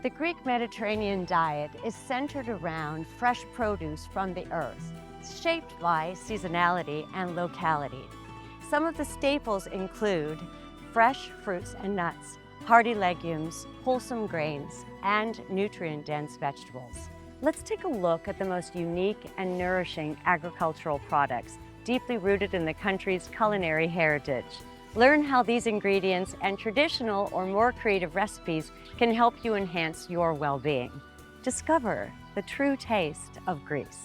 The Greek Mediterranean diet is centered around fresh produce from the earth, shaped by seasonality and locality. Some of the staples include fresh fruits and nuts, hearty legumes, wholesome grains, and nutrient-dense vegetables. Let's take a look at the most unique and nourishing agricultural products, deeply rooted in the country's culinary heritage. Learn how these ingredients and traditional or more creative recipes can help you enhance your well-being. Discover the true taste of Greece.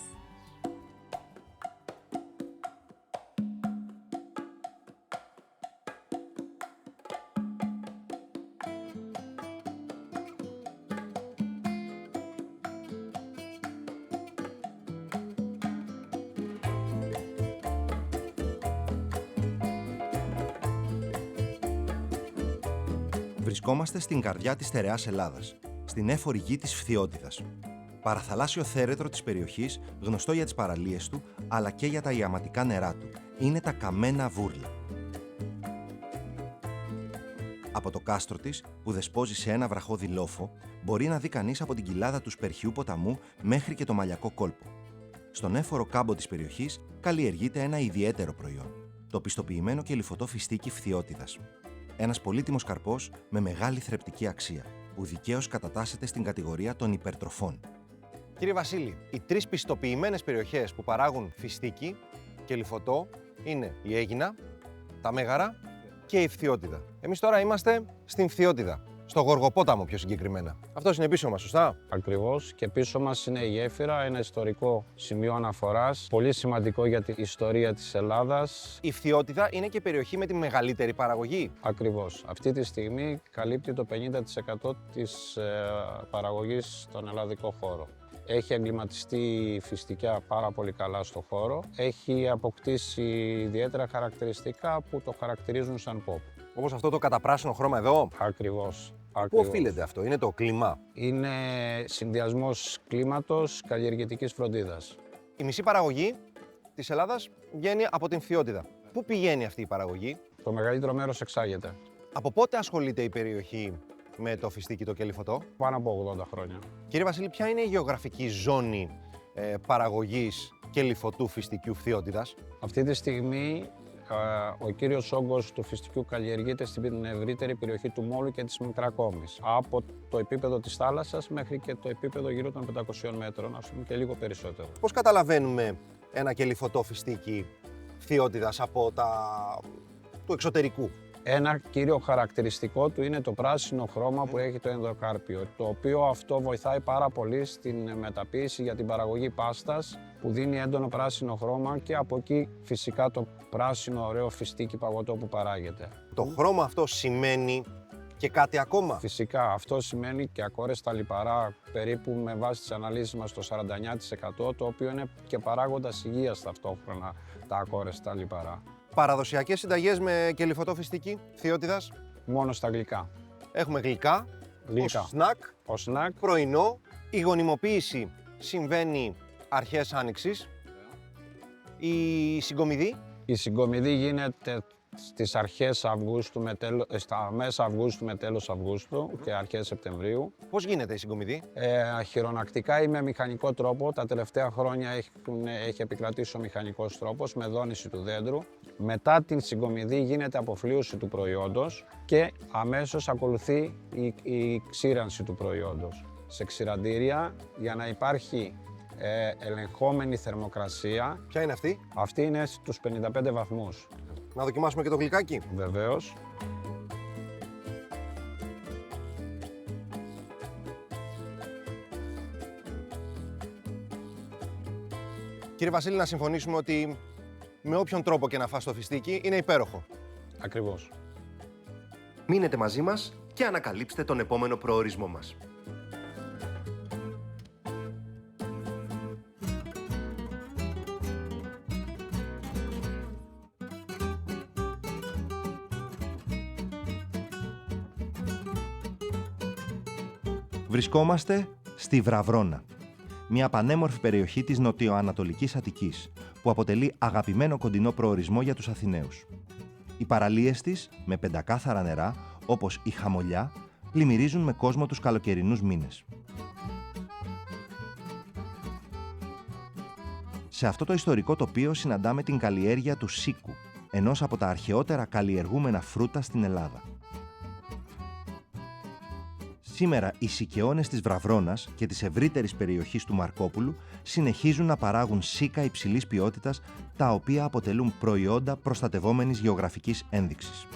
Βρισκόμαστε στην καρδιά της στερεάς Ελλάδας, στην έφορη γη της Φθιώτιδας. Παραθαλάσσιο θέρετρο της περιοχής, γνωστό για τις παραλίες του, αλλά και για τα ιαματικά νερά του. Είναι τα Καμένα Βούρλα. Από το κάστρο της, που δεσπόζει σε ένα βραχώδη λόφο, μπορεί να δει κανείς από την κοιλάδα του Σπερχιού ποταμού μέχρι και το Μαλιακό κόλπο. Στον έφορο κάμπο της περιοχής καλλιεργείται ένα ιδιαίτερο προϊόν, το πιστοποιημένο και λιφωτό φιστίκι Φθιώτιδας. Ένας πολύτιμος καρπός με μεγάλη θρεπτική αξία, που δικαίως κατατάσσεται στην κατηγορία των υπερτροφών. Κύριε Βασίλη, οι τρεις πιστοποιημένες περιοχές που παράγουν φιστίκι και λιφωτό είναι η Αίγινα, τα Μέγαρα και η Φθιώτιδα. Εμείς τώρα είμαστε στην Φθιώτιδα, στο Γοργοπόταμο πιο συγκεκριμένα. Αυτός είναι πίσω μας, σωστά? Ακριβώς. Και πίσω μας είναι η γέφυρα, ένα ιστορικό σημείο αναφοράς, πολύ σημαντικό για την ιστορία της Ελλάδας. Η Φθιώτιδα είναι και περιοχή με τη μεγαλύτερη παραγωγή. Ακριβώς. Αυτή τη στιγμή καλύπτει το 50% της παραγωγής στον ελλαδικό χώρο. Έχει εγκληματιστεί φιστικιά πάρα πολύ καλά στο χώρο. Έχει αποκτήσει ιδιαίτερα χαρακτηριστικά που το χαρακτηρίζουν σαν pop. Όπως αυτό το καταπράσινο χρώμα εδώ. Ακριβώς. Πού οφείλεται αυτό? Είναι το κλίμα? Είναι συνδυασμός κλίματος, καλλιεργητικής φροντίδας. Η μισή παραγωγή της Ελλάδας βγαίνει από την Φθιώτιδα. Πού πηγαίνει αυτή η παραγωγή? Το μεγαλύτερο μέρος εξάγεται. Από πότε ασχολείται η περιοχή με το φιστίκι, το κελιφωτό? Πάνω από 80 χρόνια. Κύριε Βασίλη, ποια είναι η γεωγραφική ζώνη παραγωγής κελιφωτού φιστικιού Φθιώτιδας? Αυτή τη στιγμή ο κύριος όγκος του φιστικιού καλλιεργείται στην ευρύτερη περιοχή του Μόλου και της Μικρακόμης. Από το επίπεδο της θάλασσας μέχρι και το επίπεδο γύρω των 500 μέτρων, ας πούμε, και λίγο περισσότερο. Πώς καταλαβαίνουμε ένα κελιφωτό φιστίκι Φθιώτιδας από του εξωτερικού? Ένα κύριο χαρακτηριστικό του είναι το πράσινο χρώμα που έχει το ενδοκάρπιο, το οποίο αυτό βοηθάει πάρα πολύ στην μεταποίηση για την παραγωγή πάστας, που δίνει έντονο πράσινο χρώμα, και από εκεί φυσικά το πράσινο ωραίο φιστίκι παγωτό που παράγεται. Το χρώμα αυτό σημαίνει και κάτι ακόμα? Φυσικά αυτό σημαίνει και ακόρεστα λιπαρά, περίπου με βάση τις αναλύσεις μας το 49%, το οποίο είναι και παράγοντας υγείας ταυτόχρονα τα ακόρεστα λιπαρά. Παραδοσιακές συνταγές με κελιφωτό φιστίκι Φθιώτιδας? Μόνο στα γλυκά. Έχουμε γλυκά. Ως σνακ, πρωινό. Η γονιμοποίηση συμβαίνει αρχές άνοιξης. Η συγκομιδή? Η συγκομιδή γίνεται στις αρχές Αυγούστου, στα μέσα Αυγούστου με τέλος Αυγούστου και αρχές Σεπτεμβρίου. Πώς γίνεται η συγκομιδή? Χειρονακτικά ή με μηχανικό τρόπο. Τα τελευταία χρόνια έχει επικρατήσει ο μηχανικός τρόπος με δόνηση του δέντρου. Μετά την συγκομιδή γίνεται αποφλίωση του προϊόντος και αμέσως ακολουθεί η ξύρανση του προϊόντος σε ξηραντήρια για να υπάρχει ελεγχόμενη θερμοκρασία. Ποια είναι αυτή? Αυτή είναι στους 55 βαθμούς. Να δοκιμάσουμε και το γλυκάκι? Βεβαίως. Κύριε Βασίλη, να συμφωνήσουμε ότι με όποιον τρόπο και να φας το φιστίκι είναι υπέροχο. Ακριβώς. Μείνετε μαζί μας και ανακαλύψτε τον επόμενο προορισμό μας. Βρισκόμαστε στη Βραβρώνα, μια πανέμορφη περιοχή της νοτιοανατολικής Αττικής, που αποτελεί αγαπημένο κοντινό προορισμό για τους Αθηναίους. Οι παραλίες της, με πεντακάθαρα νερά, όπως η Χαμολιά, πλημμυρίζουν με κόσμο τους καλοκαιρινούς μήνες. Σε αυτό το ιστορικό τοπίο συναντάμε την καλλιέργεια του σίκου, ενός από τα αρχαιότερα καλλιεργούμενα φρούτα στην Ελλάδα. Σήμερα οι σικαιώνες της Βραβρώνας και της ευρύτερης περιοχής του Μαρκόπουλου συνεχίζουν να παράγουν σίκα υψηλής ποιότητας, τα οποία αποτελούν προϊόντα προστατευόμενης γεωγραφικής ένδειξης.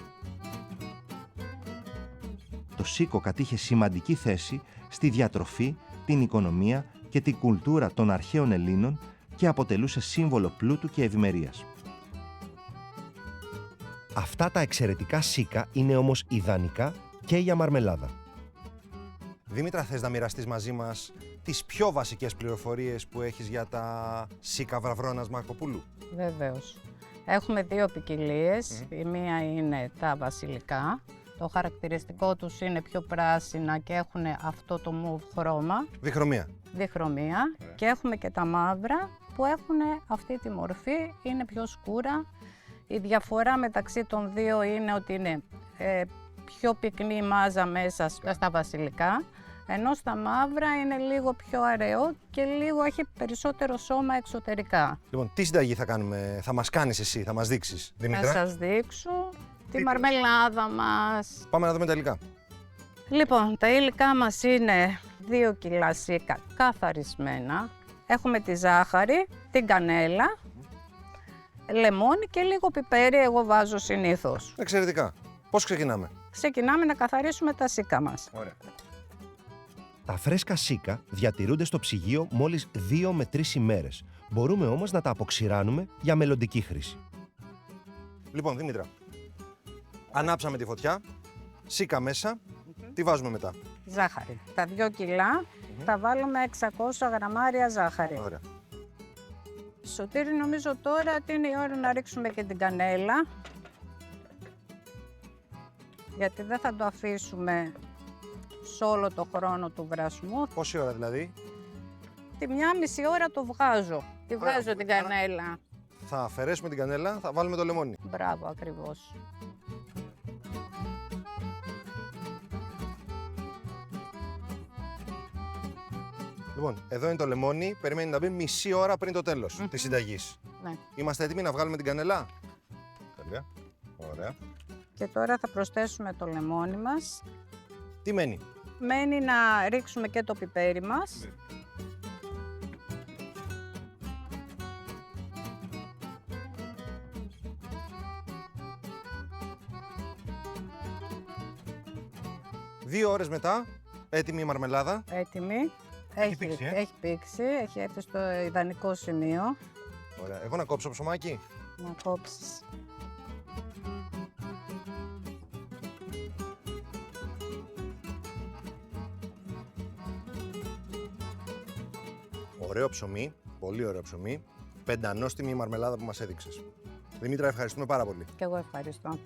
Το σίκο κατήχε σημαντική θέση στη διατροφή, την οικονομία και την κουλτούρα των αρχαίων Ελλήνων και αποτελούσε σύμβολο πλούτου και ευημερίας. Αυτά τα εξαιρετικά σίκα είναι όμως ιδανικά και για μαρμελάδα. Δήμητρα, θες να μοιραστείς μαζί μας τις πιο βασικές πληροφορίες που έχεις για τα σίκα Βραβρώνας Μαρκοπούλου? Βεβαίως. Έχουμε δύο ποικιλίες. Η μία είναι τα βασιλικά. Το χαρακτηριστικό τους είναι πιο πράσινα και έχουν αυτό το μουβ χρώμα, Διχρωμία. διχρωμία. Και έχουμε και τα μαύρα που έχουν αυτή τη μορφή, είναι πιο σκούρα. Η διαφορά μεταξύ των δύο είναι ότι είναι πιο πυκνή μάζα μέσα στα βασιλικά, ενώ στα μαύρα είναι λίγο πιο αραιό και λίγο έχει περισσότερο σώμα εξωτερικά. Λοιπόν, τι συνταγή θα κάνουμε, θα μας κάνεις εσύ, θα μας δείξεις, Δήμητρα? Θα σας δείξω τη μαρμελάδα μας. Πάμε να δούμε τα υλικά. Λοιπόν, τα υλικά μας είναι 2 κιλά σίκα καθαρισμένα. Έχουμε τη ζάχαρη, την κανέλα, λεμόνι και λίγο πιπέρι, εγώ βάζω συνήθως. Εξαιρετικά. Πώς ξεκινάμε? Ξεκινάμε να καθαρίσουμε τα σίκα μας. Ωραία. Τα φρέσκα σίκα διατηρούνται στο ψυγείο μόλις 2 με 3 ημέρες. Μπορούμε όμως να τα αποξηράνουμε για μελλοντική χρήση. Λοιπόν, Δήμητρα, ανάψαμε τη φωτιά, σίκα μέσα, τι βάζουμε μετά? Ζάχαρη. Τα 2 κιλά θα βάλουμε 600 γραμμάρια ζάχαρη. Ωραία. Σωτήρη, νομίζω τώρα ότι είναι η ώρα να ρίξουμε και την κανέλα. Γιατί δεν θα το αφήσουμε σε όλο το χρόνο του βρασμού. Πόση ώρα δηλαδή? Τη 1,5 ώρα το βγάζω. Τη Ωραία. βγάζω την κανέλα. Θα αφαιρέσουμε την κανέλα, θα βάλουμε το λεμόνι. Μπράβο, ακριβώς. Λοιπόν, εδώ είναι το λεμόνι, περιμένει να μπει μισή ώρα πριν το τέλος της συνταγής. Ναι. Είμαστε έτοιμοι να βγάλουμε την κανέλα? Τέλεια. Ωραία. Και τώρα θα προσθέσουμε το λεμόνι μας. Τι μένει? Μένει να ρίξουμε και το πιπέρι μας. Δύο ώρες μετά, έτοιμη η μαρμελάδα. Έτοιμη. πήξει, Έχει πήξει, έχει έρθει στο ιδανικό σημείο. Ωραία. Εγώ να κόψω ψωμάκι. Να κόψεις. Ωραίο ψωμί, πολύ ωραίο ψωμί. Πεντανόστιμη η μαρμελάδα που μας έδειξες. Δήμητρα, ευχαριστούμε πάρα πολύ. Και εγώ ευχαριστώ.